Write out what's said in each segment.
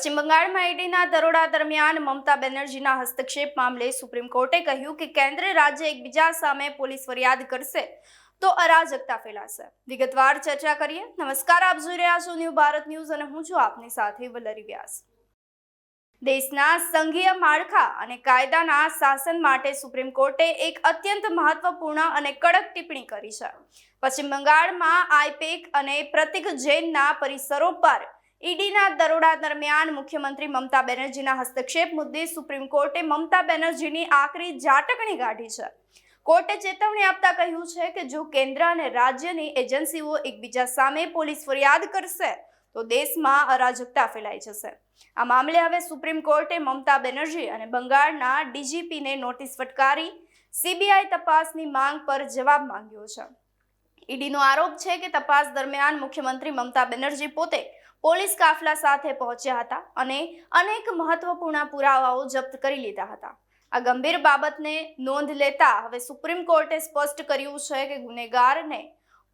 પશ્ચિમ બંગાળમાં ઈડીના દરોડા દરમિયાન મમતા બેનર્જીના હસ્તક્ષેપ મામલે સુપ્રીમ કોર્ટે કહ્યું કે કેન્દ્ર રાજ્ય એકબીજા સામે પોલીસ ફરિયાદ કરશે તો અરાજકતા ફેલાશે। વિગતવાર ચર્ચા કરીએ। નમસ્કાર, આપ જોઈ રહ્યા છો ન્યૂ ભારત ન્યૂઝ અને હું છું આપની સાથે વલ્લરી વ્યાસ। દેશના સંઘીય માળખા અને કાયદાના શાસન માટે સુપ્રીમ કોર્ટે એક અત્યંત મહત્વપૂર્ણ અને કડક ટિપ્પણી કરી છે। પશ્ચિમ બંગાળમાં આઈપેક અને પ્રતિક જૈનના પરિસરો પર ઈડીના દરોડા દરમિયાન મુખ્યમંત્રી મમતા બેનર્જીના હસ્તક્ષેપ મુદ્દે સુપ્રીમ કોર્ટે મમતા બેનર્જીની આકરી ઝાટકણી કાઢી છે। કોર્ટે ચેતવણી આપતા કહ્યું છે કે જો કેન્દ્ર અને રાજ્યની એજન્સીઓ એકબીજા સામે પોલીસ ફરિયાદ કરશે તો દેશમાં અરાજકતા ફેલાઈ જશે। આ મામલે હવે સુપ્રીમ કોર્ટે મમતા બેનર્જી અને બંગાળના ડીજીપીને નોટિસ ફટકારી સીબીઆઈ તપાસની માંગ પર જવાબ માંગ્યો છે। ઈડીનો આરોપ છે કે તપાસ દરમિયાન મુખ્યમંત્રી મમતા બેનર્જી પોતે પોલીસ કાફલા સાથે પહોંચ્યા હતા અને અનેક મહત્વપૂર્ણ પુરાવાઓ જપ્ત કરી લીધા હતા। આ ગંભીર બાબતને નોંધ લેતા હવે સુપ્રીમ કોર્ટે સ્પષ્ટ કર્યું છે કે ગુનેગારને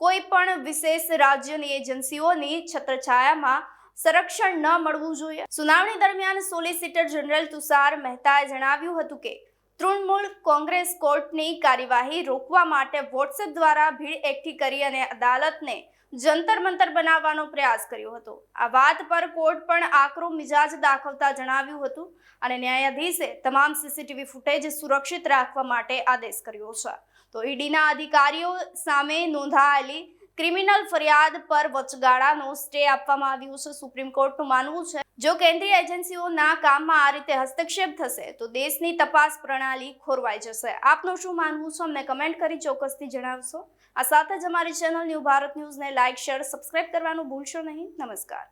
કોઈ પણ વિશેષ રાજ્યની એજન્સીઓની છત્રછાયામાં સંરક્ષણ ન મળવું જોઈએ। સુનાવણી દરમિયાન સોલિસિટર જનરલ તુષાર મહેતાએ જણાવ્યું હતું કે તૃણમૂલ કોંગ્રેસ કોર્ટની કાર્યવાહી રોકવા માટે વોટ્સએપ દ્વારા ભીડ એકઠી કરી અને અદાલતને જંતર મંતર બનાવવાનો પ્રયાસ કર્યો હતો। આ વાત પર કોર્ટ પણ આકરો મિજાજ દાખવતા જણાવ્યું હતું અને ન્યાયાધીશે તમામ સીસીટીવી ફૂટેજ સુરક્ષિત રાખવા માટે આદેશ કર્યો છે। તો ઈડીના અધિકારીઓ સામે નોંધાયેલી ક્રિમિનલ ફરિયાદ પર વચગાળાનો સ્ટે આપવામાં આવ્યો છે। સુપ્રીમ કોર્ટનું માનવું છે જો કેન્દ્રીય એજન્સીઓના કામમાં આ રીતે હસ્તક્ષેપ થશે તો દેશની તપાસ પ્રણાલી ખોરવાઈ જશે। આપનું શું માનવું છે અમને કમેન્ટ કરી ચોક્કસથી જણાવશો। આ સાથે જ અમારી ચેનલ ન્યૂ ભારત ન્યૂઝને લાઇક, શેર, સબસ્ક્રાઇબ કરવાનું ભૂલશો નહીં। નમસ્કાર।